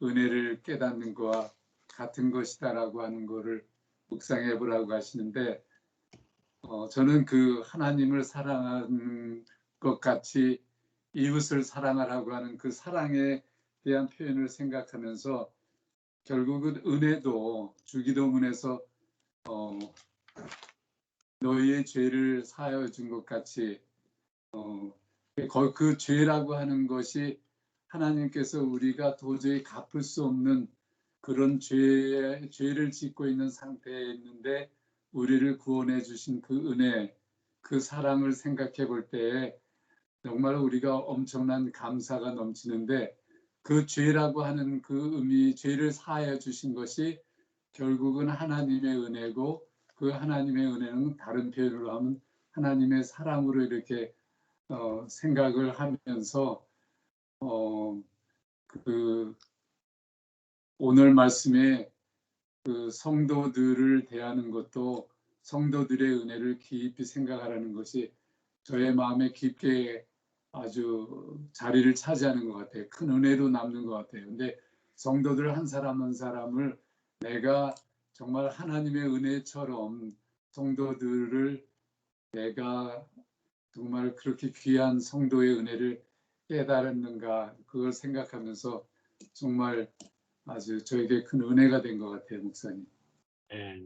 은혜를 깨닫는 것과 같은 것이다라고 하는 거를 묵상해 보라고 하시는데, 저는 그 하나님을 사랑하는 것 같이 이웃을 사랑하라고 하는 그 사랑에 대한 표현을 생각하면서, 결국은 은혜도 주기도문에서 너희의 죄를 사하여 준 것 같이, 그 죄라고 하는 것이 하나님께서 우리가 도저히 갚을 수 없는 그런 죄를 짓고 있는 상태에 있는데 우리를 구원해 주신 그 은혜, 그 사랑을 생각해 볼 때에 정말 우리가 엄청난 감사가 넘치는데, 그 죄라고 하는 그 의미, 죄를 사하여 주신 것이 결국은 하나님의 은혜고, 그 하나님의 은혜는 다른 표현으로 하면 하나님의 사랑으로 이렇게 생각을 하면서, 그 오늘 말씀에 그 성도들을 대하는 것도 성도들의 은혜를 깊이 생각하라는 것이 저의 마음에 깊게 아주 자리를 차지하는 것 같아요. 큰 은혜로 남는 것 같아요. 근데 성도들 한 사람 한 사람을 내가 정말 하나님의 은혜처럼 성도들을, 내가 정말 그렇게 귀한 성도의 은혜를 깨달았는가, 그걸 생각하면서 정말 아주 저에게 큰 은혜가 된 것 같아요, 목사님. 예.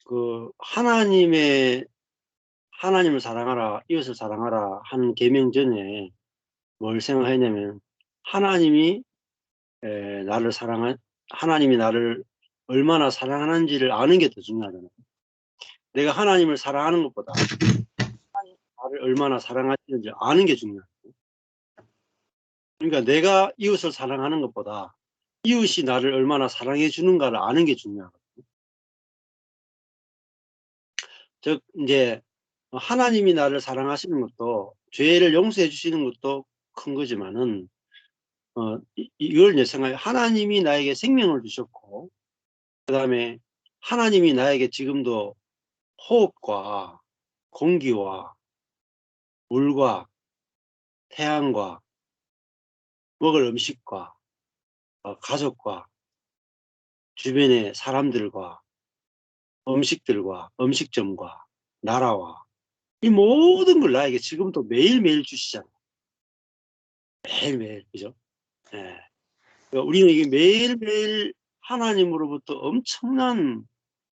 그 하나님을 사랑하라, 이웃을 사랑하라 하는 계명 전에 뭘 생각했냐면, 하나님이 하나님이 나를 얼마나 사랑하는지를 아는 게 더 중요하잖아요. 내가 하나님을 사랑하는 것보다 하나님이 나를 얼마나 사랑하시는지 아는 게 중요해요. 그러니까 내가 이웃을 사랑하는 것보다 이웃이 나를 얼마나 사랑해 주는가를 아는 게 중요하거든요. 즉 이제 하나님이 나를 사랑하시는 것도, 죄를 용서해 주시는 것도 큰 거지만은, 이걸 이제 생각해. 하나님이 나에게 생명을 주셨고, 그 다음에 하나님이 나에게 지금도 호흡과 공기와 물과 태양과 먹을 음식과 가족과 주변의 사람들과 음식들과 음식점과 나라와 이 모든 걸 나에게 지금도 매일매일 주시잖아요. 매일매일, 그죠? 예. 그러니까 우리는 이게 매일매일 하나님으로부터 엄청난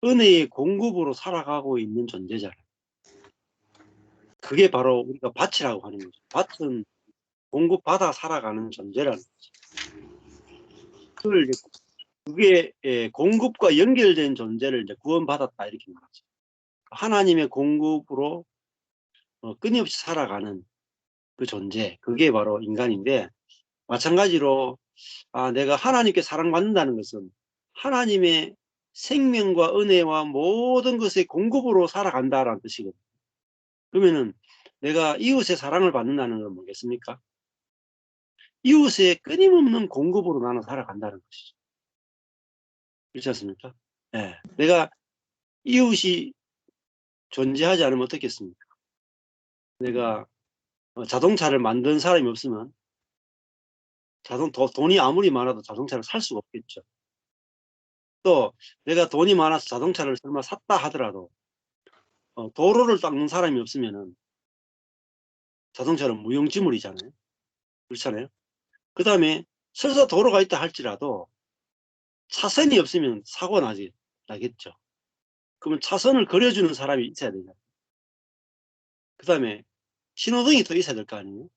은혜의 공급으로 살아가고 있는 존재잖아요. 그게 바로 우리가 밭이라고 하는 거죠. 밭은 공급받아 살아가는 존재라는 거죠. 그게 공급과 연결된 존재를 이제 구원받았다 이렇게 말하죠. 하나님의 공급으로 끊임없이 살아가는 그 존재, 그게 바로 인간인데, 마찬가지로 내가 하나님께 사랑받는다는 것은 하나님의 생명과 은혜와 모든 것의 공급으로 살아간다라는 뜻이거든요. 그러면은 내가 이웃의 사랑을 받는다는 건 뭐겠습니까? 이웃의 끊임없는 공급으로 나는 살아간다는 것이죠. 그렇지 않습니까? 네. 내가 이웃이 존재하지 않으면 어떻겠습니까? 내가 자동차를 만든 사람이 없으면 돈이 아무리 많아도 자동차를 살 수가 없겠죠. 또 내가 돈이 많아서 자동차를 설마 샀다 하더라도 도로를 닦는 사람이 없으면은 자동차는 무용지물이잖아요. 그렇잖아요. 그 다음에 설사 도로가 있다 할지라도 차선이 없으면 사고 나겠죠. 그러면 차선을 그려주는 사람이 있어야 되잖아요. 그 다음에 신호등이 또 있어야 될 거 아니에요.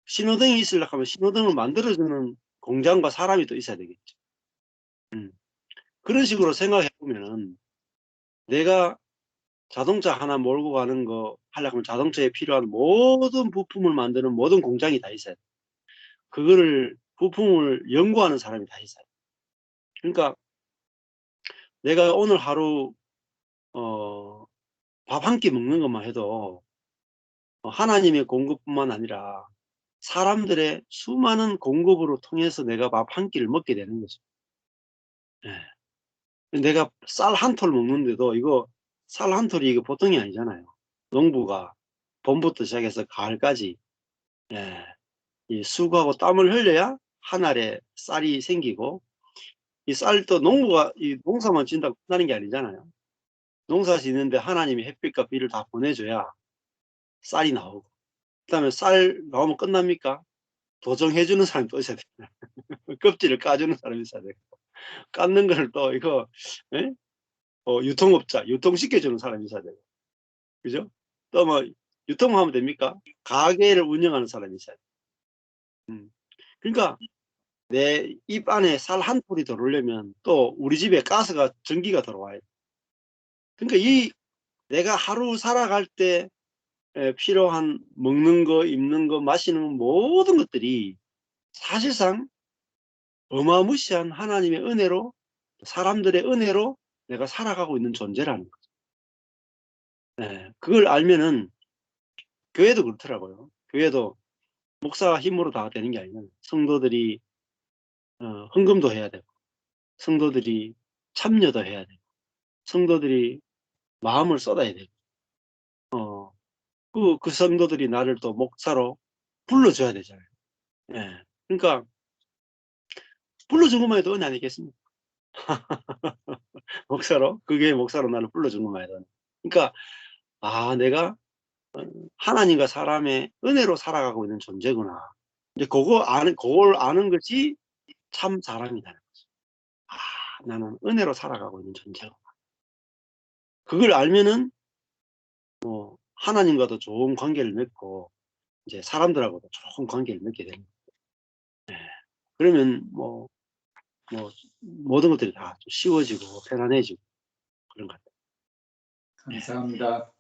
신호등이 있으려고 하면 신호등을 만들어주는 공장과 사람이 또 있어야 되겠죠. 그런 식으로 생각해 보면은, 내가 자동차 하나 몰고 가는 거 하려고 하면 자동차에 필요한 모든 부품을 만드는 모든 공장이 다 있어야 돼. 그거를 부품을 연구하는 사람이 다 있어요. 그러니까 내가 오늘 하루 밥 한 끼 먹는 것만 해도 하나님의 공급뿐만 아니라 사람들의 수많은 공급으로 통해서 내가 밥 한 끼를 먹게 되는 거죠. 네. 내가 쌀 한 톨 먹는데도 이거 쌀 한 톨이 이거 보통이 아니잖아요. 농부가 봄부터 시작해서 가을까지 이 수고하고 땀을 흘려야 한 알에 쌀이 생기고, 이 쌀도 농부가 이 농사만 짓는다고 끝나는 게 아니잖아요. 농사 짓는데 하나님이 햇빛과 비를 다 보내줘야 쌀이 나오고, 그다음에 쌀 나오면 끝납니까? 도정해주는 사람이 또 있어야 돼요. 껍질을 까주는 사람이 있어야 되고, 깎는 거를 또 이거, 예? 유통업자, 유통시켜주는 사람이 있어야 되고, 그죠? 또 뭐, 유통하면 됩니까? 가게를 운영하는 사람이 있어야 돼요. 그러니까, 내 입 안에 쌀 한 톨이 들어오려면 또 우리 집에 가스가, 전기가 들어와요. 그러니까 내가 하루 살아갈 때 필요한 먹는 거, 입는 거, 마시는 거, 모든 것들이 사실상 어마무시한 하나님의 은혜로, 사람들의 은혜로 내가 살아가고 있는 존재라는 거죠. 네, 그걸 알면은 교회도 그렇더라고요. 교회도 목사 힘으로 다 되는 게 아니라 성도들이 헌금도 해야 되고, 성도들이 참여도 해야 되고, 성도들이 마음을 쏟아야 되고, 그 성도들이 나를 또 목사로 불러줘야 되잖아요. 예. 그러니까 불러준 것만 해도 은혜 아니겠습니까? 목사로, 그게 목사로 나를 불러준 것만 해도. 그러니까 내가 하나님과 사람의 은혜로 살아가고 있는 존재구나. 이제 그걸 아는 것이 참 사람이라는 거죠. 나는 은혜로 살아가고 있는 존재구나. 그걸 알면은 뭐 하나님과도 좋은 관계를 맺고 이제 사람들하고도 좋은 관계를 맺게 되는 거예요. 그러면 뭐 모든 것들이 다 좀 쉬워지고 편안해지고 그런 것 같아요. 감사합니다.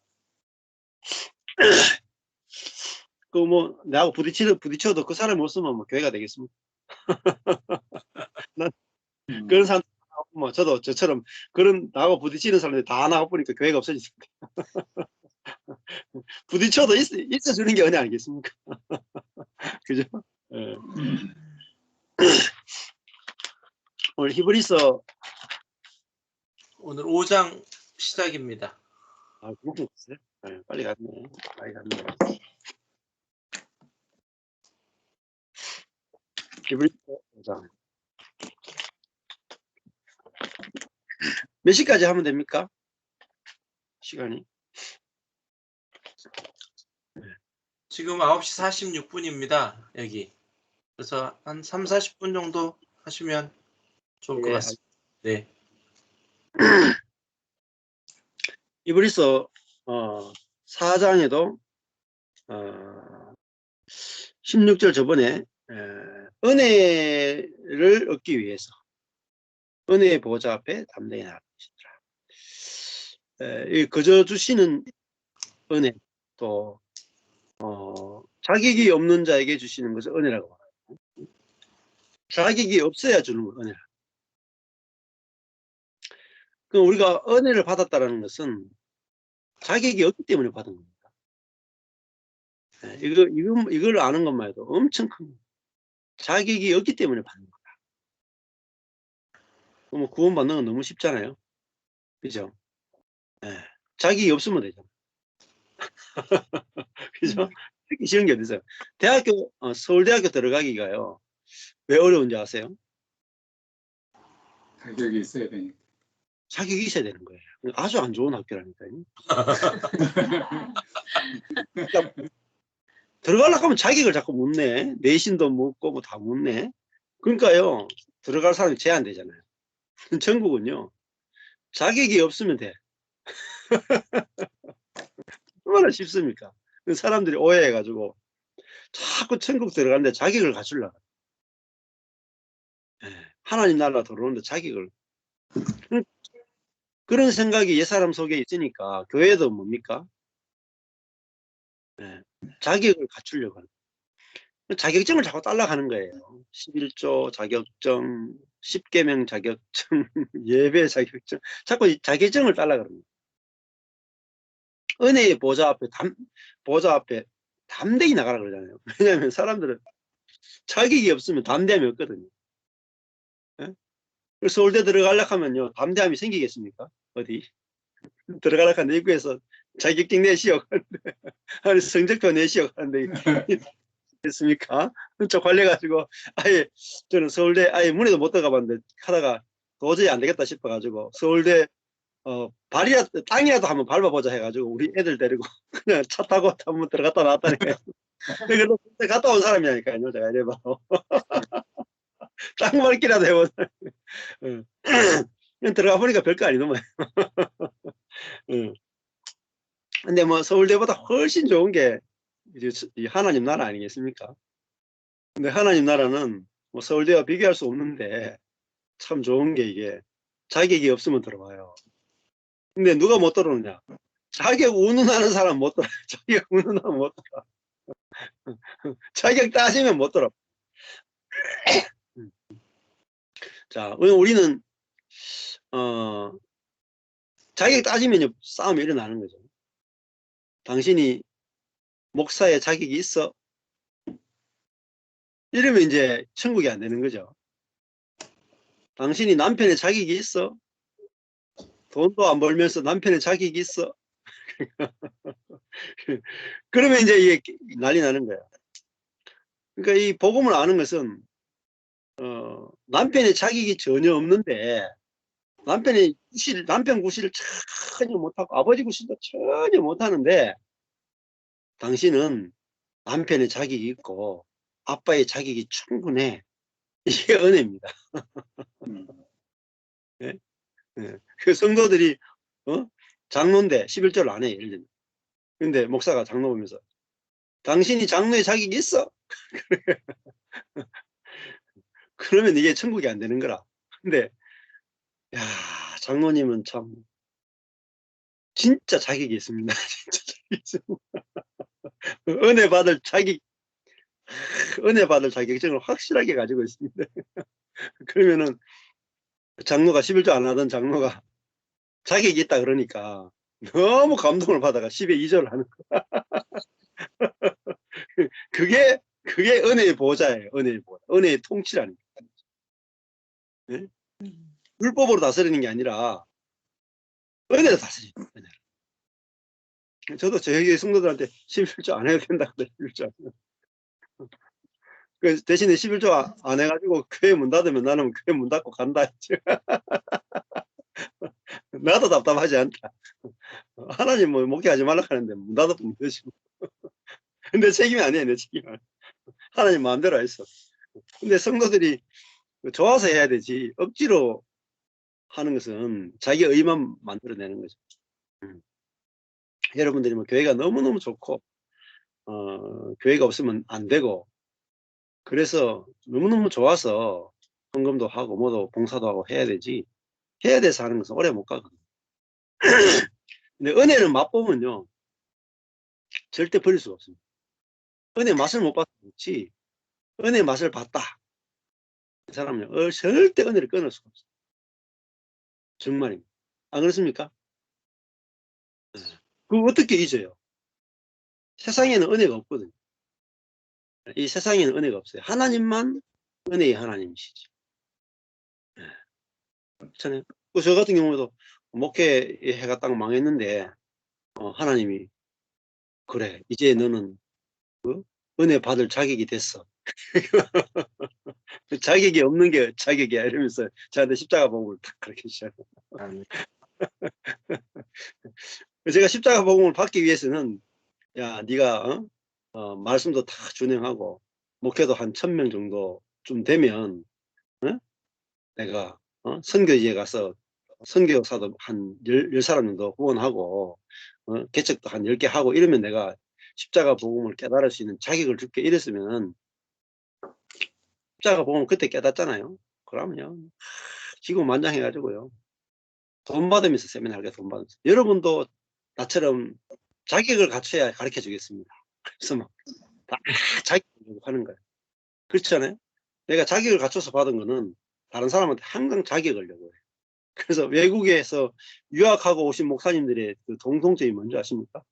그 뭐 나하고 부딪혀도 그 사람이 없으면 뭐 교회가 되겠습니까? 난 그런 사람 뭐 저처럼 그런 나하고 부딪히는 사람들이 다 나가 보니까 교회가 없어지죠. 부딪혀도 있어주는 게 은혜 아니겠습니까? 그죠? 예. 오늘 히브리서 오늘 5장 시작입니다. 그렇게 됐어요? 네, 빨리 갔네. 많이 갔네. 히브리서 5장. 몇 시까지 하면 됩니까? 시간이? 지금 9시 46분입니다. 여기. 그래서 한 3, 40분 정도 하시면 좋을 것 같습니다. 네. 히브리서 4장에도 16절 저번에 은혜를 얻기 위해서 은혜의 보좌 앞에 담대히 나아가시더라. 거저 주시는 은혜, 또 자격이 없는 자에게 주시는 것을 은혜라고 합니다. 자격이 없어야 주는 거 은혜라. 그럼 우리가 은혜를 받았다는 것은 자격이 없기 때문에 받은 겁니다. 이걸 아는 것만 해도 엄청 큰 겁니다. 자격이 없기 때문에 받는 거다. 뭐 구원받는 건 너무 쉽잖아요. 그죠? 자격이 없으면 되죠. 그죠? 듣기 쉬운 게 어딨어요. 서울대학교 들어가기가요. 왜 어려운지 아세요? 자격이 있어야 되니까. 자격이 있어야 되는 거예요. 아주 안 좋은 학교라니까요. 그러니까 들어가려고 하면 자격을 자꾸 묻네. 내신도 묻고 뭐 다 묻네. 그러니까요. 들어갈 사람이 제한되잖아요. 전국은요. 자격이 없으면 돼. 얼마나 쉽습니까? 사람들이 오해해가지고 자꾸 천국 들어가는데 자격을 갖추려고. 하나님 나라 들어오는데 자격을. 그런 생각이 옛사람 속에 있으니까 교회도 뭡니까? 자격을 갖추려고 하는 거예요. 자격증을 자꾸 딸라가는 거예요. 11조 자격증, 10계명 자격증, 예배 자격증, 자꾸 자격증을 딸라가는 거예요. 은혜의 보좌 앞에 담대히 나가라 그러잖아요. 왜냐하면 사람들은 자격이 없으면 담대함이 없거든요. 서울대 들어가려고 하면요, 담대함이 생기겠습니까? 어디? 들어가려고 하는데 입구에서 자격증 내시오. 아니, 성적표 내시오. 하는데 됐습니까? 쪽 걸려가지고 아예 저는 서울대 아예 문에도 못 들어가 봤는데 하다가 도저히 안 되겠다 싶어가지고 서울대 발이라도 땅이라도 한번 밟아보자 해가지고 우리 애들 데리고 그냥 차 타고 한번 들어갔다 나왔다니까요. 그래서 갔다 온 사람이라니까요. 제가 이래 봐도 땅 밟기라도 해보자. 그냥 들어가 보니까 별거 아니더만. 근데 뭐 서울대보다 훨씬 좋은 게 이 하나님 나라 아니겠습니까? 근데 하나님 나라는 뭐 서울대와 비교할 수 없는데 참 좋은 게 이게 자격이 없으면 들어와요. 근데 누가 못 들어오느냐? 자격 운운하는 사람 못 들어. 자격 운운하면 못 들어. 자격 따지면 못 들어. 자, 우리는 자격 따지면 싸움이 일어나는 거죠. 당신이 목사의 자격이 있어? 이러면 이제 천국이 안 되는 거죠. 당신이 남편의 자격이 있어? 돈도 안 벌면서 남편의 자격이 있어? 그러면 이제 이게 난리 나는 거야. 그러니까 이 복음을 아는 것은 남편의 자격이 전혀 없는데 남편 구실을 전혀 못하고 아버지 구실도 전혀 못하는데 당신은 남편의 자격이 있고 아빠의 자격이 충분해. 이게 은혜입니다. 네? 네. 그 성도들이 장로인데 11조를 안 해. 예를 들면. 근데 목사가 장로 보면서 당신이 장로의 자격이 있어? 그러면 이게 천국이 안 되는 거라. 근데 야, 장로님은 참 진짜 자격이 있습니다. 진짜 자격이 있습니다. 은혜 받을 자격증을 확실하게 가지고 있습니다. 그러면은 장로가 11조 안 하던 장로가 자격이 있다 그러니까 너무 감동을 받아가 10에 2조를 하는 거야. 그게 은혜의 보호자예요. 은혜의 보호자. 은혜의 통치라는 거예요. 네? 율법으로 다스리는 게 아니라 은혜로 다스리는 거예요. 저도 저희 성도들한테 11조 안 해야 된다 그래. 11조 안 해요. 그 대신에 11조 안 해가지고 교회 문 닫으면 나는 교회 문 닫고 간다 했죠. 나도 답답하지 않다. 하나님 뭐 목회하지 말라 하는데 문 닫아보면 되지. 근데 책임이 아니에요. 내 책임이 아니에요. 하나님 마음대로 했어. 근데 성도들이 좋아서 해야 되지 억지로 하는 것은 자기 의만 만들어내는 거죠. 여러분들이 뭐 교회가 너무너무 좋고 교회가 없으면 안 되고 그래서 너무너무 좋아서 헌금도 하고 뭐도 봉사도 하고 해야 되지 해야 돼서 하는 것은 오래 못 가거든요. 근데 은혜는 맛보면요 절대 버릴 수가 없습니다. 은혜 맛을 못 봤지 그렇지 은혜 맛을 봤다 그 사람은요 절대 은혜를 끊을 수가 없어요. 정말입니다. 안 그렇습니까? 그거 어떻게 잊어요? 세상에는 은혜가 없거든요. 이 세상에는 은혜가 없어요. 하나님만 은혜의 하나님이시죠. 그렇잖아요. 저 같은 경우도 목회 해가 딱 망했는데 하나님이 그래 이제 너는 은혜 받을 자격이 됐어. 자격이 없는 게 자격이야 이러면서 저한테 십자가 복음을 딱 그렇게 시작해요. 제가 십자가 복음을 받기 위해서는 야 네가 말씀도 다 준행하고 목회도 한 1000명 정도 좀 되면 내가 선교지에 가서 선교사도 한 10사람 정도 후원하고 개척도 한 10개 하고 이러면 내가 십자가 복음을 깨달을 수 있는 자격을 줄게 이랬으면 십자가 복음을 그때 깨닫잖아요. 그러면요 기고만장해가지고요 돈 받으면서 세미나 할게 돈 받으면서 여러분도 나처럼 자격을 갖춰야 가르쳐 주겠습니다. 그래서 막 다 자격을 하는 거예요. 그렇지 않아요? 내가 자격을 갖춰서 받은 거는 다른 사람한테 항상 자격을 내고 해요. 그래서 외국에서 유학하고 오신 목사님들의 그 공통점이 뭔지 아십니까?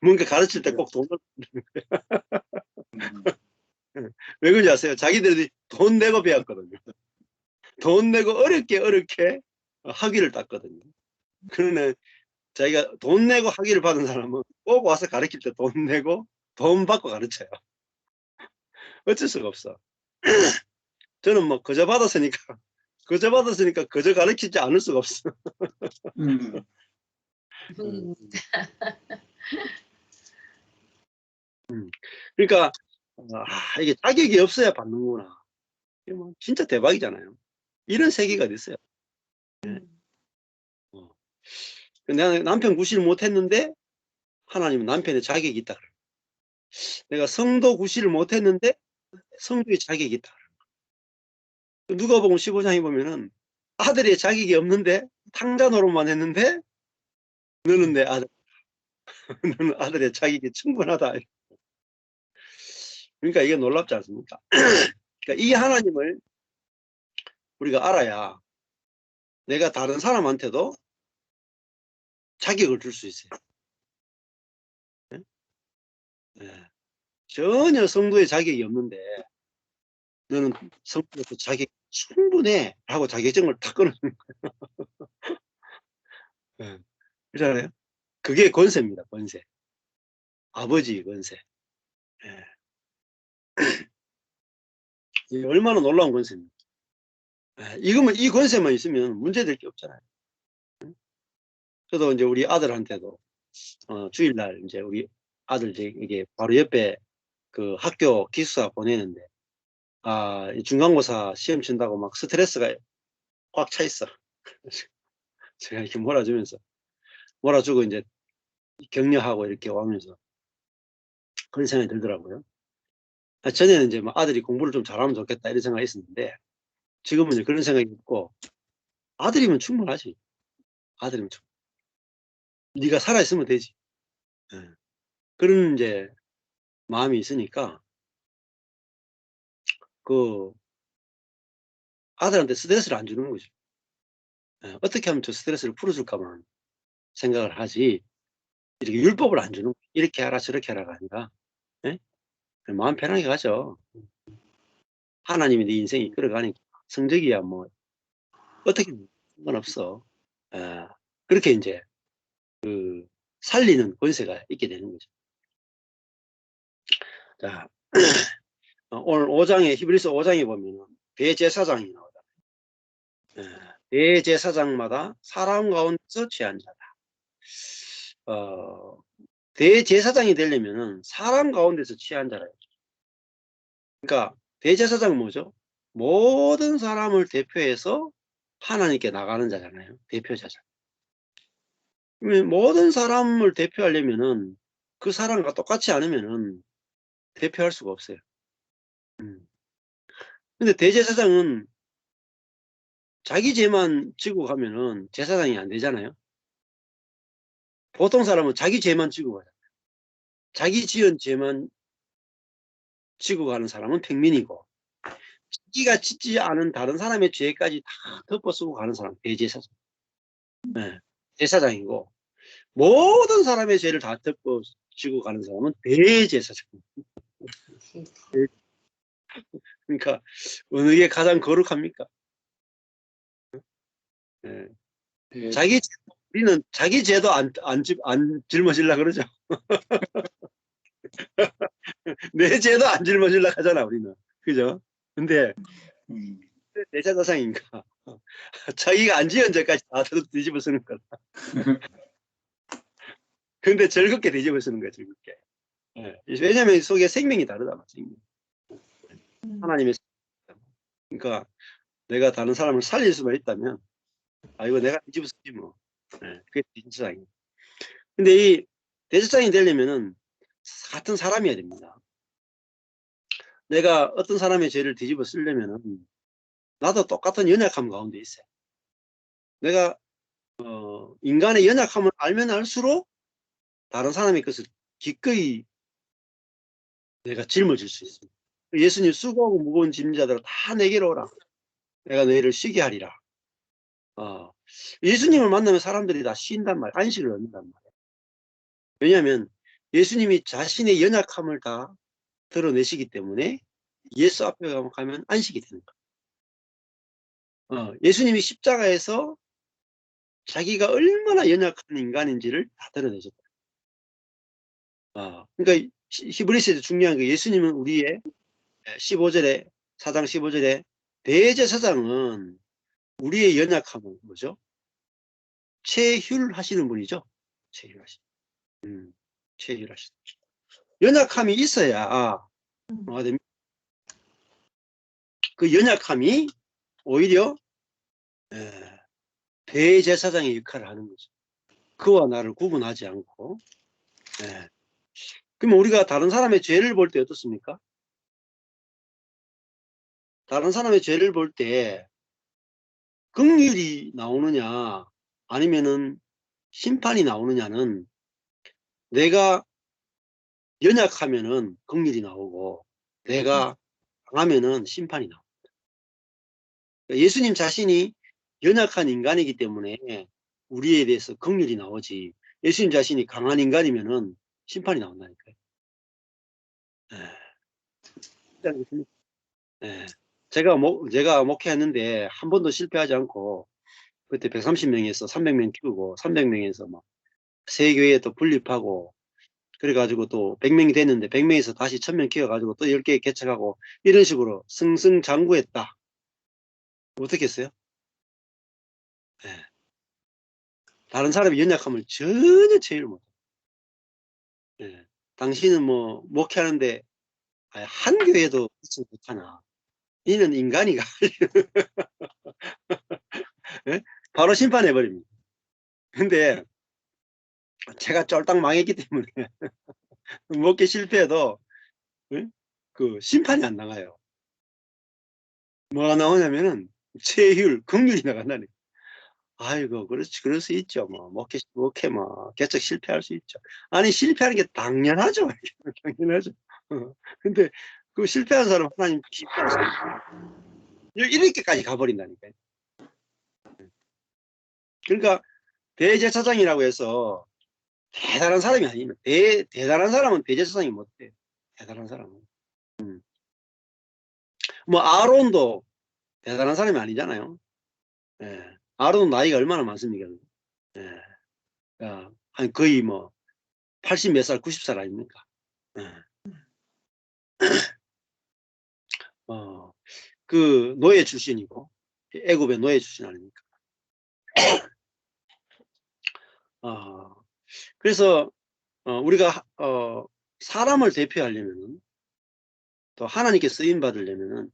뭔가 가르칠 때 꼭 돈을 왜 그런지 아세요? 자기들이 돈 내고 배웠거든요. 돈 내고 어렵게 학위를 땄거든요. 그러네 자기가 돈 내고 학위를 받은 사람은 꼭 와서 가르칠 때 돈 내고 돈 받고 가르쳐요. 어쩔 수가 없어. 저는 뭐 그저 받았으니까 그저 가르치지 않을 수가 없어. 음. 그러니까 이게 자격이 없어야 받는구나. 이게 뭐 진짜 대박이잖아요. 이런 세계가 됐어요. 내가 남편 구실을 못했는데 하나님은 남편의 자격이 있다. 내가 성도 구실을 못했는데 성도의 자격이 있다. 누가복음 15장에 보면은 아들의 자격이 없는데 탕자 노릇만 했는데 너는 내 아들, 너는 아들의 자격이 충분하다. 그러니까 이게 놀랍지 않습니까? 그러니까 이 하나님을 우리가 알아야 내가 다른 사람한테도 자격을 줄 수 있어요. 네. 전혀 성도의 자격이 없는데 너는 성도로서 자격이 충분해 하고 자격증을 탁 끊어주는 거예요. 네. 그렇잖아요. 그게 권세입니다. 권세. 아버지 권세. 네. 이게 얼마나 놀라운 권세입니까? 네. 이 권세만 있으면 문제될 게 없잖아요. 저도 이제 우리 아들한테도 주일날 이제 우리 아들 이게 바로 옆에 그 학교 기숙사 보내는데 중간고사 시험 친다고 막 스트레스가 꽉 차 있어. 제가 이렇게 몰아주고 이제 격려하고 이렇게 오면서 그런 생각이 들더라고요. 전에는 이제 막 아들이 공부를 좀 잘하면 좋겠다 이런 생각이 있었는데 지금은 이제 그런 생각이 없고 아들이면 충분하지. 아들이면 충분. 네가 살아있으면 되지. 네. 그런 이제 마음이 있으니까 그 아들한테 스트레스를 안 주는 거죠. 네. 어떻게 하면 저 스트레스를 풀어줄까만 생각을 하지 이렇게 율법을 안 주는 거예요. 이렇게 하라 저렇게 하라가 아니라 네? 마음 편하게 가죠. 하나님이 네 인생이 끌어가니까 성적이야 뭐 어떻게 상관없어. 그렇게 이제 그 살리는 권세가 있게 되는 거죠. 자, 오늘 5장에 히브리서 5장에 보면은 대제사장이 나오잖아요. 대제사장마다 사람 가운데서 취한 자다. 대제사장이 되려면은 사람 가운데서 취한 자라요. 그러니까 대제사장은 뭐죠? 모든 사람을 대표해서 하나님께 나가는 자잖아요. 대표자죠. 모든 사람을 대표하려면은 그 사람과 똑같지 않으면은 대표할 수가 없어요. 근데 대제사장은 자기 죄만 지고 가면은 제사장이 안 되잖아요. 보통 사람은 자기 죄만 지고 가요. 자기 지은 죄만 지고 가는 사람은 평민이고 자기가 짓지 않은 다른 사람의 죄까지 다 덮어쓰고 가는 사람 대제사장. 네, 제사장이고 모든 사람의 죄를 다 덮어쓰고 가는 사람은 대제사장. 그러니까 어느 게 가장 거룩합니까? 네. 우리는 자기 죄도 안 짊어지려고 그러죠. 내 죄도 안 짊어지려고 하잖아, 우리는. 그죠? 근데, 대제사장인가? 자기가 안 지은 죄까지 다 뒤집어 쓰는 거다. 근데 즐겁게 뒤집어 쓰는 거야, 즐겁게. 네. 왜냐면 속에 생명이 다르다, 생명. 하나님의 그러니까 내가 다른 사람을 살릴 수만 있다면, 이거 내가 뒤집어 쓰지 뭐. 네. 그게 대제사장이에요. 근데 이 대제사장이 되려면은 같은 사람이어야 됩니다. 내가 어떤 사람의 죄를 뒤집어 쓰려면은 나도 똑같은 연약함 가운데 있어요. 내가 인간의 연약함을 알면 알수록 다른 사람의 것을 기꺼이 내가 짊어질 수 있습니다. 예수님 수고하고 무거운 짐진 자들아 다 내게로 오라. 내가 너희를 쉬게 하리라. 예수님을 만나면 사람들이 다 쉰단 말이에요. 안식을 얻는단 말이에요. 왜냐하면 예수님이 자신의 연약함을 다 드러내시기 때문에 예수 앞에 가면 안식이 되는 거예요. 예수님이 십자가에서 자기가 얼마나 연약한 인간인지를 다 드러내셨다. 그러니까 히브리서에서 중요한 게 예수님은 우리의 15절에 4장 15절에 대제사장은 우리의 연약함을 뭐죠? 체휼하시는 분이죠. 체휼하시는. 체휼하시는. 연약함이 있어야 뭐가 됩니까? 그 연약함이 오히려 대제사장의 역할을 하는 거죠. 그와 나를 구분하지 않고. 그러면 우리가 다른 사람의 죄를 볼 때 어떻습니까? 다른 사람의 죄를 볼 때 긍휼이 나오느냐 아니면은 심판이 나오느냐는 내가 연약하면은 긍휼이 나오고 내가 강하면은 심판이 나옵니다. 예수님 자신이 연약한 인간이기 때문에 우리에 대해서 긍휼이 나오지 예수님 자신이 강한 인간이면은 심판이 나온다니까요. 제가 목회했는데 한 번도 실패하지 않고 그때 130명에서 300명 키우고 300명에서 막 세 교회 또 분립하고 그래가지고 또 100명이 됐는데 100명에서 다시 1000명 키워가지고 또 10개 개척하고 이런 식으로 승승장구했다. 어떻게 했어요? 다른 사람의 연약함을 전혀 제일 못해. 당신은 뭐 목회하는데 한 교회도 있지 못하나. 이는 인간이가 바로 심판해버립니다. 근데 제가 쫄딱 망했기 때문에 목회 실패해도 그 심판이 안 나가요. 뭐가 나오냐면은 체휼, 긍휼이 나간다니. 아이고 그렇지 그럴 수 있죠. 뭐 목회 뭐 개척 실패할 수 있죠. 아니 실패하는 게 당연하죠. 당연하죠. 근데 그 실패한 사람 하나님 기뻐하세요. 이렇게까지 가버린다니까요. 그러니까 대제사장이라고 해서 대단한 사람이 아니면 대단한 사람은 대제사장이 못돼요. 대단한 사람은. 뭐 아론도 대단한 사람이 아니잖아요. 아론은 나이가 얼마나 많습니까? 한 거의 뭐 80 몇 살, 90살 아닙니까? 그 노예 출신이고 애굽의 노예 출신 아닙니까? 그래서 우리가 사람을 대표하려면 또 하나님께 쓰임 받으려면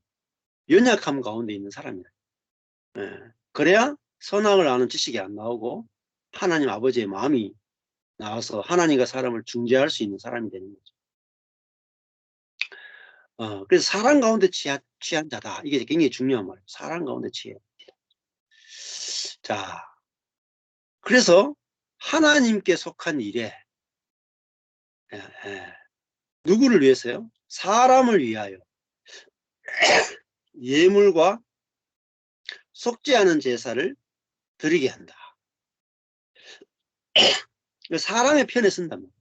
연약함 가운데 있는 사람이에요. 그래야 선악을 아는 지식이 안 나오고 하나님 아버지의 마음이 나와서 하나님과 사람을 중재할 수 있는 사람이 되는 거죠. 그래서 사람 가운데 취한 자다. 이게 굉장히 중요한 말이에요. 사람 가운데 취해. 자, 그래서 하나님께 속한 일에 누구를 위해서요? 사람을 위하여 예물과 속지 않은 제사를 드리게 한다. 사람의 편에 쓴답니다.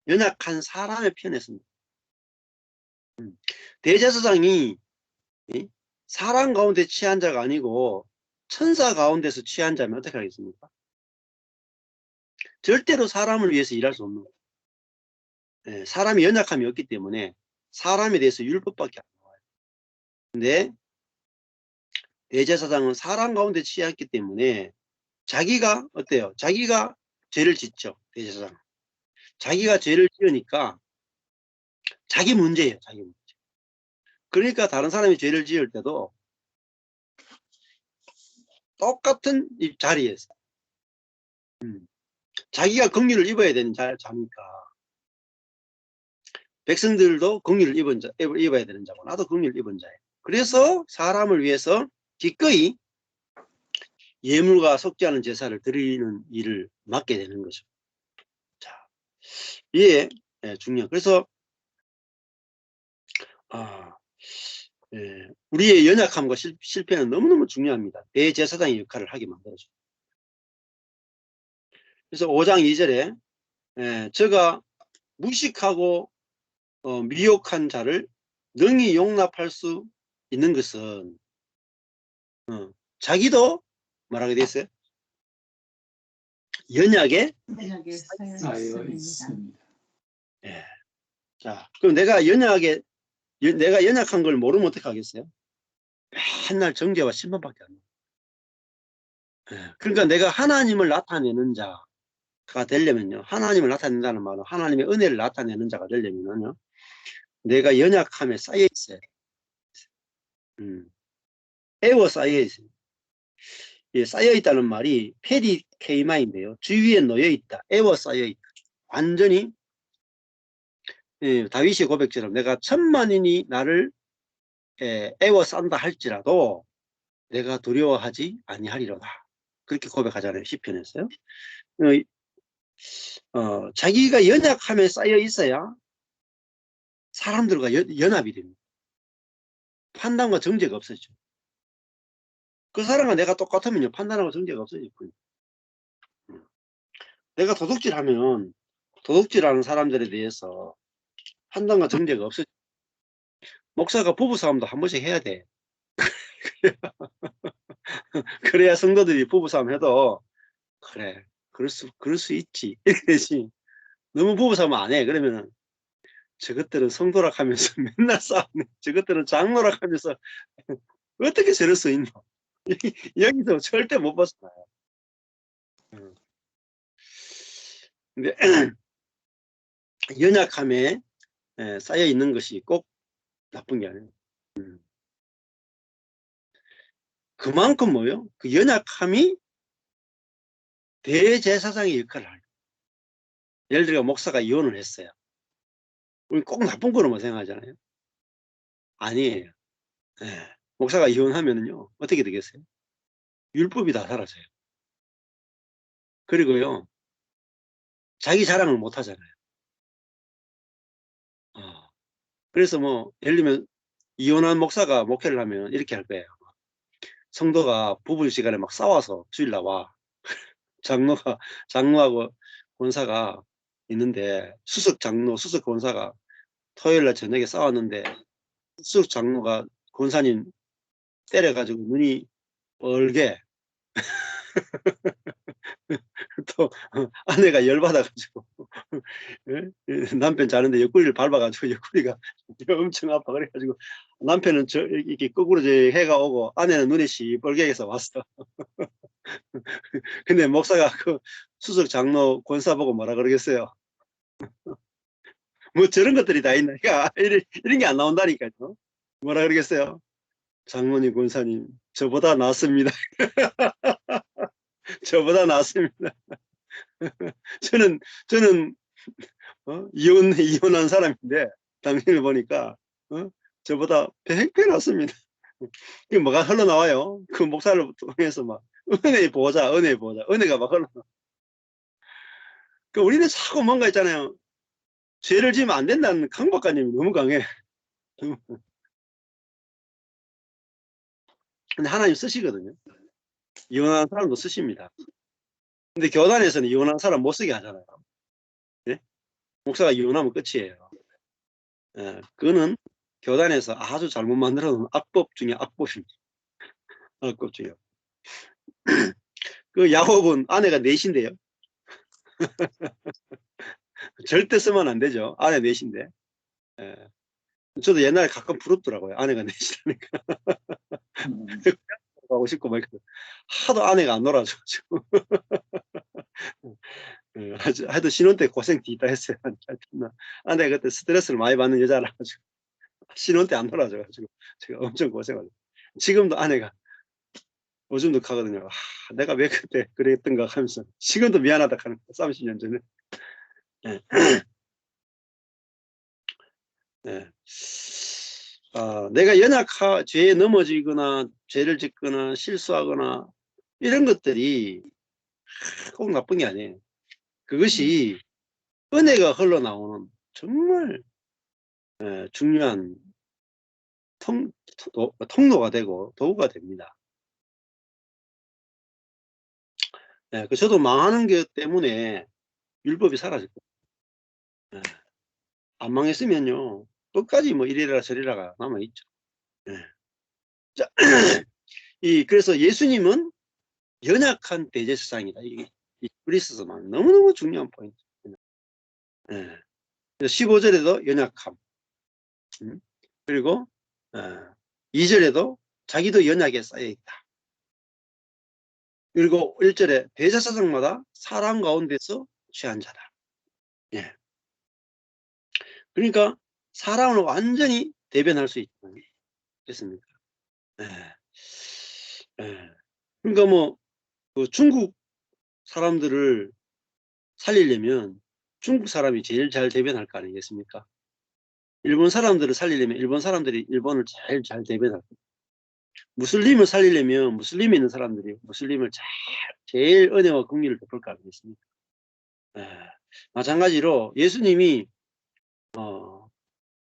연약한 사람의 편에 쓴다. 대제사장이 사람 가운데 취한 자가 아니고 천사 가운데서 취한 자면 어떻게 하겠습니까? 절대로 사람을 위해서 일할 수 없는 거예요. 사람이 연약함이 없기 때문에 사람에 대해서 율법밖에 안 나와요. 근데 대제사장은 사람 가운데 취했기 때문에 자기가 어때요? 자기가 죄를 짓죠. 대제사장. 자기가 죄를 지으니까 자기 문제예요. 자기 문제. 그러니까 다른 사람이 죄를 지을 때도 똑같은 자리에서 자기가 긍휼을 입어야 되는 자니까 백성들도 긍휼을 입어야 되는 자고 나도 긍휼을 입은 자예요. 그래서 사람을 위해서 기꺼이 예물과 속지 않은 제사를 드리는 일을 맡게 되는 거죠. 자, 이게 중요해요. 그래서 우리의 연약함과 실패는 너무너무 중요합니다. 대제사장의 역할을 하게 만들어줘요. 그래서 5장 2절에 저가 무식하고 미혹한 자를 능히 용납할 수 있는 것은 자기도 뭐라고 되어 있어요? 연약에 쌓여 있습니다. 자, 그럼 내가 연약한 걸 모르면 어떻게 하겠어요? 맨날 정죄와 심판밖에 안 돼. 그러니까 내가 하나님을 나타내는 자가 되려면요. 하나님을 나타낸다는 말은 하나님의 은혜를 나타내는 자가 되려면요. 내가 연약함에 쌓여 있어요. 애워 쌓여 있어요. 예, 쌓여 있다는 말이 페디케이마인데요. 주위에 놓여 있다. 애워 쌓여 있다. 완전히 예, 다윗의 고백처럼 내가 천만인이 나를 애워 싼다 할지라도 내가 두려워하지 아니하리로다. 그렇게 고백하잖아요. 시편에서요. 자기가 연약함에 쌓여 있어야 사람들과 연합이 됩니다. 판단과 정죄가 없어지죠. 그 사람과 내가 똑같으면요. 판단하고 정죄가 없어지고요. 내가 도둑질하면 도둑질하는 사람들에 대해서 판단과 정죄가 없어지죠. 목사가 부부싸움도 한 번씩 해야 돼. 그래야 성도들이 부부싸움 해도 그래 그럴 수 있지 이렇게 되지. 너무 부부싸움 안 해. 그러면은 저것들은 성도락 하면서 맨날 싸우네. 저것들은 장로락 하면서 어떻게 저럴 수 있노. 여기서 절대 못 벗어나요. 근데 연약함에 쌓여 있는 것이 꼭 나쁜 게 아니에요. 그만큼 뭐요? 그 연약함이 대제사장의 역할을 하죠. 예를 들어 목사가 이혼을 했어요. 우리 꼭 나쁜 거로만 생각하잖아요. 아니에요. 목사가 이혼하면은요 어떻게 되겠어요? 율법이 다 사라져요. 그리고요 자기 자랑을 못 하잖아요. 그래서 뭐 예를 들면 이혼한 목사가 목회를 하면 이렇게 할 거예요. 성도가 부부시간에 막 싸워서 주일 나와. 장로하고 권사가 있는데 수석 장로, 수석 권사가 토요일날 저녁에 싸웠는데 수석 장로가 권사님 때려가지고 눈이 뻘게 또 아내가 열받아가지고 남편 자는데 옆구리를 밟아가지고 옆구리가 엄청 아파. 그래가지고 남편은 이렇게 거꾸로 해가 오고 아내는 눈이 시뻘개서 왔어. 근데 목사가 그 수석 장로 권사 보고 뭐라 그러겠어요? 뭐 저런 것들이 다 있나? 이런 게 안 나온다니까요. 뭐라 그러겠어요? 장모님 권사님 저보다 낫습니다. 저보다 낫습니다. 저는 이혼한 사람인데 당신을 보니까 저보다 100배 낫습니다. 이게 뭐가 흘러나와요? 그 목사를 통해서 막 은혜의 보호자, 은혜가 막 흘러나와. 그 우리는 자꾸 뭔가 있잖아요. 죄를 지으면 안 된다는 강박관념이 너무 강해. 근데 하나님 쓰시거든요. 이혼한 사람도 쓰십니다. 근데 교단에서는 이혼한 사람 못 쓰게 하잖아요. 예? 목사가 이혼하면 끝이에요. 그거는 교단에서 아주 잘못 만들어 놓은 악법 중에 악법입니다. 악법 중에. 그 야곱은 아내가 넷인데요. 절대 쓰면 안 되죠. 아내 넷인데. 저도 옛날에 가끔 부럽더라고요. 아내가 넷이라니까. 하고 싶고 막 하도 아내가 안 놀아줘가지고. 하여튼 신혼 때 고생 뒤다 했어요. 아내가 그때 스트레스를 많이 받는 여자라 가지고 신혼 때 안 놀아줘가지고 제가 엄청 고생하죠. 지금도 아내가 요즘도 가거든요. 내가 왜 그때 그랬던가 하면서 지금도 미안하다 하는 30년 전에. 내가 죄에 넘어지거나 죄를 짓거나 실수하거나 이런 것들이 꼭 나쁜 게 아니에요. 그것이 은혜가 흘러나오는 정말 중요한 통로가 되고 도구가 됩니다. 저도 망하는 것 때문에 율법이 사라졌거든요. 안 망했으면요 끝까지 뭐 이래라 저래라가 남아있죠. 자, 그래서 예수님은 연약한 대제사장이다. 이 그리스도만 너무너무 중요한 포인트. 15절에도 연약함. 그리고 2절에도 자기도 연약에 쌓여있다. 그리고 1절에 대제사장마다 사람 가운데서 취한 자다. 예. 그러니까 사람을 완전히 대변할 수 있다는 게 됐습니까? 예. 예. 그러니까 뭐 그 중국 사람들을 살리려면 중국 사람이 제일 잘 대변할 거 아니겠습니까? 일본 사람들을 살리려면 일본 사람들이 일본을 제일 잘 대변할 거예요. 무슬림을 살리려면 무슬림에 있는 사람들이 무슬림을 제일 은혜와 긍휼을 베풀 거 아니겠습니까? 예. 마찬가지로 예수님이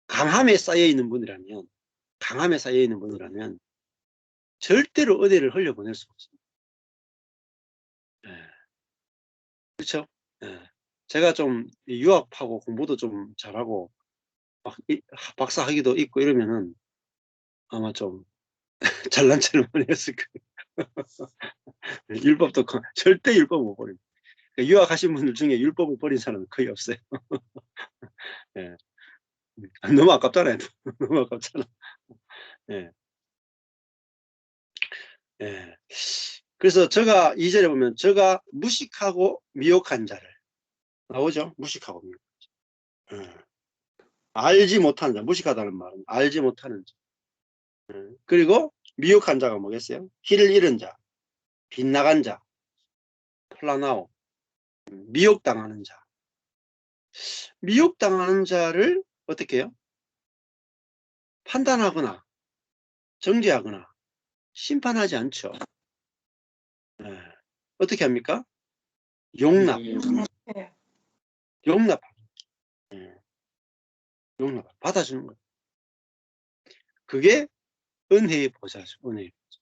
강함에 쌓여 있는 분이라면 절대로 은혜를 흘려보낼 수가 없습니다. 예. 그렇죠? 예. 제가 좀 유학하고 공부도 좀 잘하고 막 박사 학위도 있고 이러면은 아마 좀 잘난 체를 많이 했을 거예요. 율법도 절대 율법 못 버립니다. 유학하신 분들 중에 율법을 버린 사람은 거의 없어요. 예. 너무 아깝잖아요. 너무 아깝잖아. 예. 예. 그래서 저가 2절에 보면 저가 무식하고 미혹한 자를 나오죠. 무식하고 미혹한 자. 알지 못하는 자. 무식하다는 말은 알지 못하는 자. 그리고 미혹한 자가 뭐겠어요? 길을 잃은 자, 빗나간 자, 플라나오, 미혹당하는 자. 미혹당하는 자를 어떻게 해요? 판단하거나 정죄하거나 심판하지 않죠. 어떻게 합니까? 용납. 용납. 용납. 받아주는 거예요. 그게 은혜의 보좌죠. 은혜의 보좌.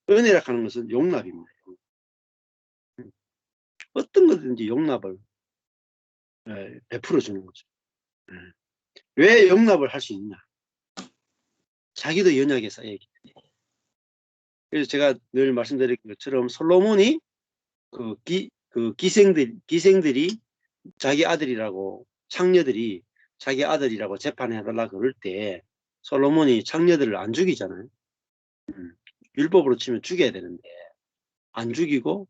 은혜라 하는 것은 용납입니다. 어떤 것든지 용납을 베풀어 주는 거죠. 왜 용납을 할 수 있냐? 자기도 연약에 쌓여있기 때문에. 그래서 제가 늘 말씀드린 것처럼 솔로몬이 기생들이 자기 아들이라고 창녀들이 자기 아들이라고 재판해달라 그럴 때 솔로몬이 창녀들을 안 죽이잖아요. 율법으로 치면 죽여야 되는데 안 죽이고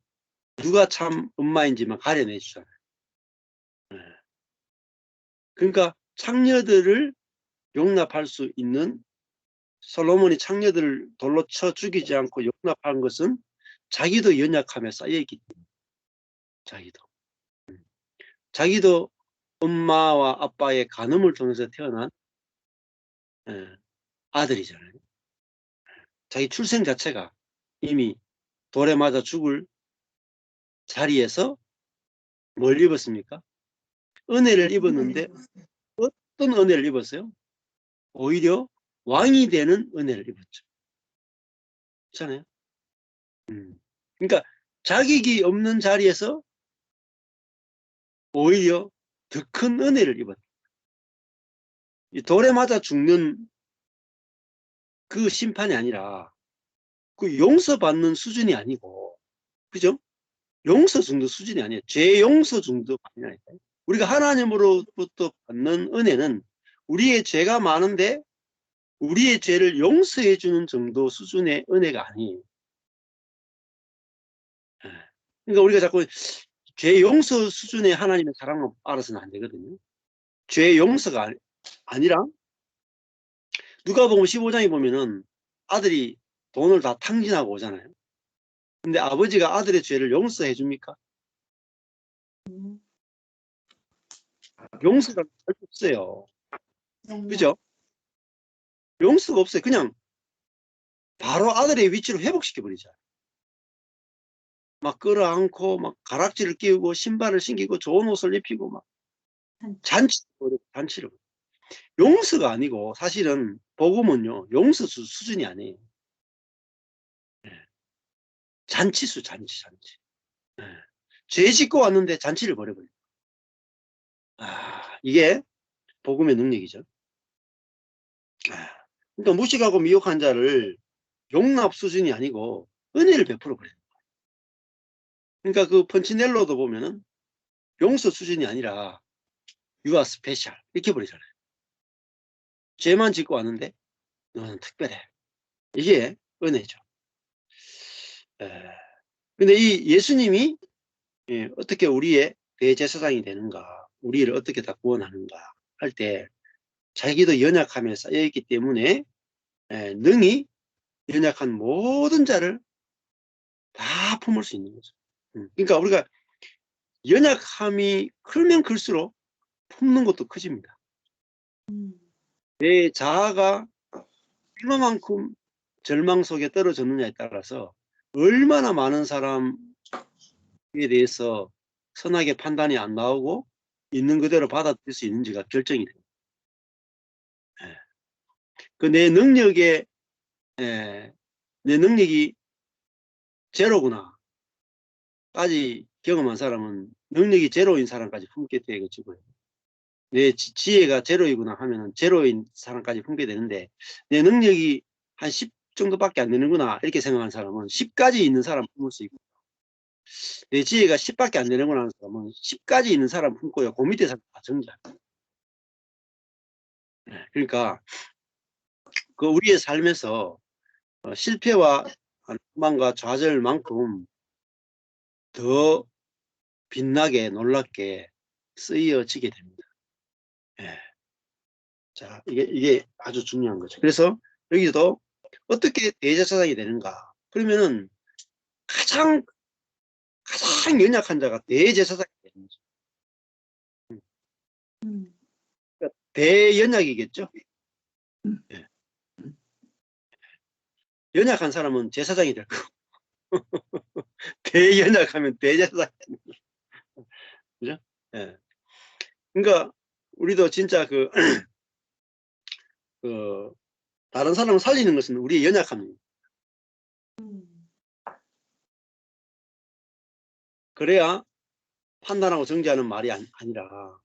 누가 참 엄마인지만 가려내 주잖아요. 그러니까 창녀들을 용납할 수 있는 솔로몬이 창녀들을 돌로 쳐 죽이지 않고 용납한 것은 자기도 연약함에 쌓여있기 때문에 자기도 엄마와 아빠의 간음을 통해서 태어난 아들이잖아요. 자기 출생 자체가 이미 돌에 맞아 죽을 자리에서 뭘 입었습니까? 은혜를 입었는데 어떤 은혜를 입었어요? 오히려 왕이 되는 은혜를 입었죠. 그렇잖아요. 그러니까 자격이 없는 자리에서 오히려 더 큰 은혜를 입었다. 이 돌에 맞아 죽는 그 심판이 아니라 그 용서받는 수준이 아니고, 그죠? 용서 정도 수준이 아니에요. 죄 용서 정도 아니라니까요. 우리가 하나님으로부터 받는 은혜는 우리의 죄가 많은데 우리의 죄를 용서해 주는 정도 수준의 은혜가 아니에요. 그러니까 우리가 자꾸 죄 용서 수준의 하나님의 사랑을 알아서는 안 되거든요. 죄 용서가 아니라 누가복음 15장에 보면은 아들이 돈을 다 탕진하고 오잖아요. 근데 아버지가 아들의 죄를 용서해 줍니까? 용서가 할 수 없어요. 그죠? 용서가 없어요. 그냥 바로 아들의 위치로 회복시켜 버리죠. 막 끌어안고 막 가락지를 끼우고 신발을 신기고 좋은 옷을 입히고 막 잔치를 용서가 아니고 사실은 복음은요 용서 수준이 아니에요. 잔치. 죄 짓고 왔는데 잔치를 벌여버려요. 이게 복음의 능력이죠. 그러니까 무식하고 미혹한 자를 용납 수준이 아니고 은혜를 베풀어 버려요. 그러니까 그 펀치넬로도 보면은 용서 수준이 아니라 You are special. 이렇게 버리잖아요. 죄만 짓고 왔는데 너는 특별해. 이게 은혜죠. 근데 이 예수님이 어떻게 우리의 대제사장이 되는가, 우리를 어떻게 다 구원하는가 할 때 자기도 연약함에 쌓여있기 때문에 능히 연약한 모든 자를 다 품을 수 있는 거죠. 그러니까 우리가 연약함이 크면 클수록 품는 것도 커집니다. 내 자아가 얼마만큼 절망 속에 떨어졌느냐에 따라서 얼마나 많은 사람에 대해서 선하게 판단이 안 나오고 있는 그대로 받아들일 수 있는지가 결정이 됩니다. 그 내 능력이 제로구나 까지 경험한 사람은 능력이 제로인 사람까지 품게 되겠지고요. 내 지혜가 제로이구나 하면은 제로인 사람까지 품게 되는데 내 능력이 한 10 정도밖에 안 되는구나 이렇게 생각하는 사람은 10까지 있는 사람 품을 수 있고, 내 지혜가 10밖에 안 되는구나 하는 사람은 10까지 있는 사람 품고요. 그 밑에 사람 다 정자. 그러니까 그 우리의 삶에서 실패와 한방과 좌절만큼 더 빛나게 놀랍게 쓰여지게 됩니다. 자, 이게 아주 중요한 거죠. 그래서 여기도 어떻게 대제사장이 되는가? 그러면은 가장 연약한 자가 대제사장이 되는 거죠. 그러니까 대연약이겠죠. 연약한 사람은 제사장이 될 거고 대연약하면 대제사장이 되는 거죠. 그죠? 그러니까 우리도 진짜 다른 사람을 살리는 것은 우리의 연약함입니다. 그래야 판단하고 정죄하는 말이 아니라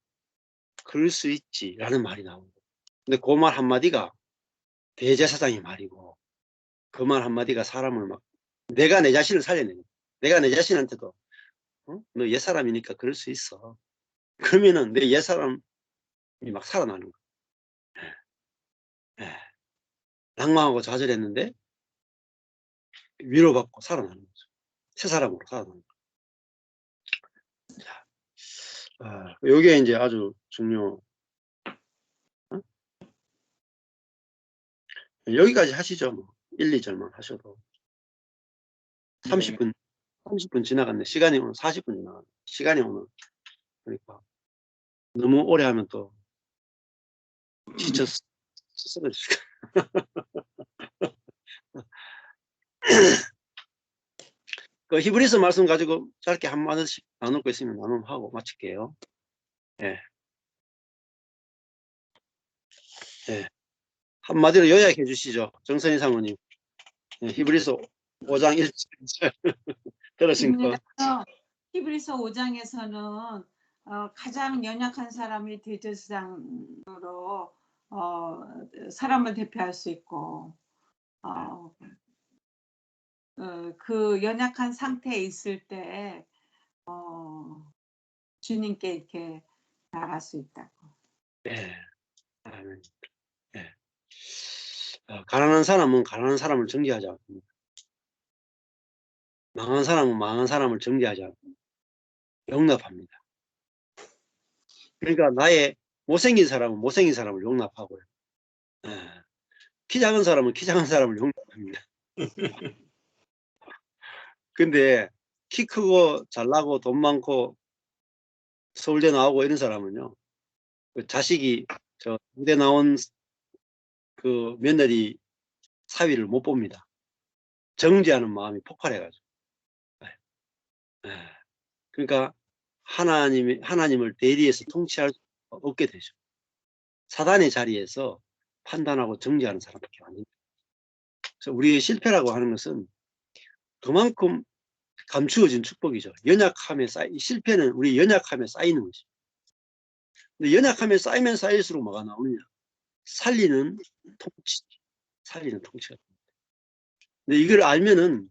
그럴 수 있지라는 말이 나오고, 근데 그 말 한마디가 대제사장의 말이고 그 말 한마디가 사람을 막 내가 내 자신을 살려내는 거야. 내가 내 자신한테도 너 옛사람이니까 그럴 수 있어. 그러면은 내 옛사람이 막 살아나는 거야. 낭망하고 좌절했는데 위로받고 살아나는 거죠. 새 사람으로 살아나는 거죠. 요게 이제 아주 중요. 여기까지 하시죠. 뭐 1, 2절만 하셔도. 30분 지나갔네. 시간이 오늘 40분 지나갔네. 시간이 오늘. 그러니까 너무 오래 하면 또 지쳐서 쓰러지니까. 그 히브리서 말씀 가지고 짧게 한마디씩 나눌 거 있으면 나눔하고 마칠게요. 한마디로 요약해 주시죠. 정선희 사모님. 히브리서 5장 1절 들으신 거. 히브리서 5장에서는 가장 연약한 사람이 대제사장으로 사람을 대표할 수 있고 그 연약한 상태에 있을 때 주님께 이렇게 나갈 수 있다고. 네. 가난한 사람은 가난한 사람을 정죄하지 않습니다. 망한 사람은 망한 사람을 정죄하지 않습니다. 용납합니다. 그러니까 나의 못생긴 사람은 못생긴 사람을 용납하고요. 키 작은 사람은 키 작은 사람을 용납합니다. 근데 키 크고 잘나고 돈 많고 서울대 나오고 이런 사람은요, 그 자식이 저 무대 나온 그 며느리 사위를 못 봅니다. 정죄하는 마음이 폭발해가지고. 그러니까 하나님을 대리해서 통치할 수 없게 되죠. 사단의 자리에서 판단하고 정죄하는 사람밖에 안 됩니다. 그래서 우리의 실패라고 하는 것은 그만큼 감추어진 축복이죠. 실패는 우리 연약함에 쌓이는 것이죠. 근데 연약함에 쌓이면 쌓일수록 뭐가 나오느냐? 살리는 통치가 됩니다. 근데 이걸 알면은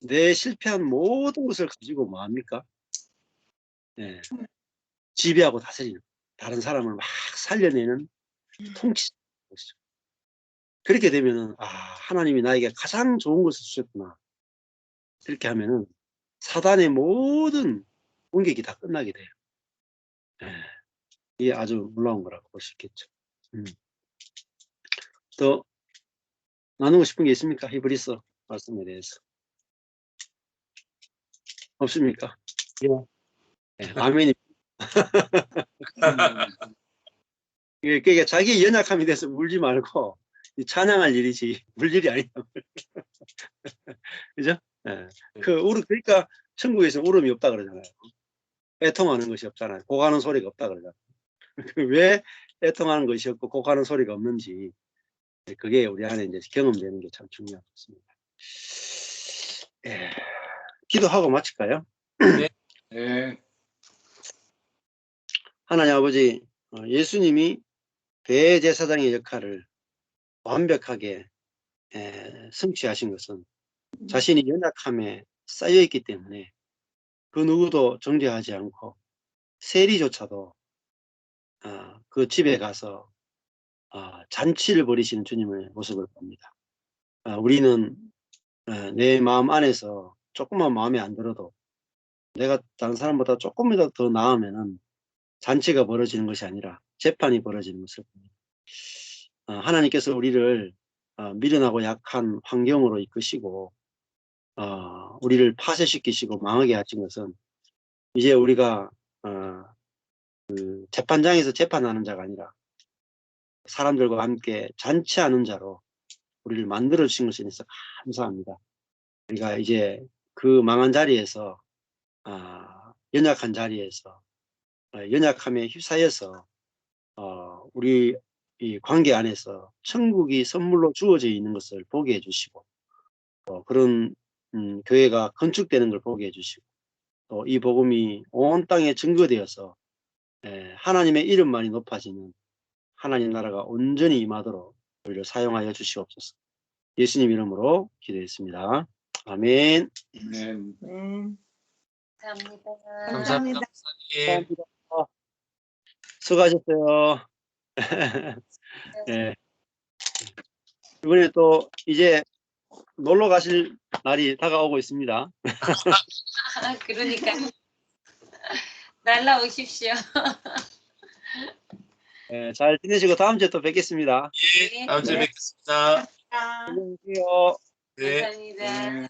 내 실패한 모든 것을 가지고 뭐합니까? 지배하고 다스리는. 다른 사람을 막 살려내는 통치. 그렇게 되면은 하나님이 나에게 가장 좋은 것을 주셨구나. 그렇게 하면은 사단의 모든 공격이 다 끝나게 돼요. 이게 아주 놀라운 거라고 볼 수 있겠죠. 또 나누고 싶은 게 있습니까? 히브리서 말씀에 대해서. 없습니까? 네, 아멘이. 그러니까 자기 연약함에 대해서 울지 말고 찬양할 일이지 울 일이 아니다. 그죠? 네. 그러니까 천국에서 울음이 없다 그러잖아요. 애통하는 것이 없잖아요. 고가는 소리가 없다 그러잖아요. 왜 애통하는 것이 없고 고가는 소리가 없는지 그게 우리 안에 이제 경험되는 게 참 중요한 것 같습니다. 기도하고 마칠까요? 네. 하나님 아버지, 예수님이 대제사장의 역할을 완벽하게 성취하신 것은 자신이 연약함에 쌓여있기 때문에 그 누구도 정죄하지 않고 세리조차도 그 집에 가서 잔치를 벌이시는 주님의 모습을 봅니다. 우리는 내 마음 안에서 조금만 마음에 안 들어도 내가 다른 사람보다 조금이라도 더 나으면은 잔치가 벌어지는 것이 아니라 재판이 벌어지는 것을 봅니다. 하나님께서 우리를 미련하고 약한 환경으로 이끄시고 우리를 파쇄시키시고 망하게 하신 것은 이제 우리가 그 재판장에서 재판하는 자가 아니라 사람들과 함께 잔치하는 자로 우리를 만들어 주신 것에 대해서 감사합니다. 우리가 이제 그 망한 자리에서 연약한 자리에서 연약함에 휩싸여서 우리 이 관계 안에서 천국이 선물로 주어져 있는 것을 보게 해주시고 그런 교회가 건축되는 걸 보게 해주시고 또 이 복음이 온 땅에 증거되어서 하나님의 이름만이 높아지는 하나님 나라가 온전히 임하도록 우리를 사용하여 주시옵소서. 예수님 이름으로 기도했습니다. 아멘. 네. 감사합니다. 감사합니다. 감사합니다. 수고하셨어요. 네. 이번에 또 이제 놀러 가실 날이 다가오고 있습니다. 그러니까 날라오십시오. 네, 잘 지내시고 다음 주에 또 뵙겠습니다. 다음 주에 뵙겠습니다. 안녕히 계세요. 네. 감사합니다. 네.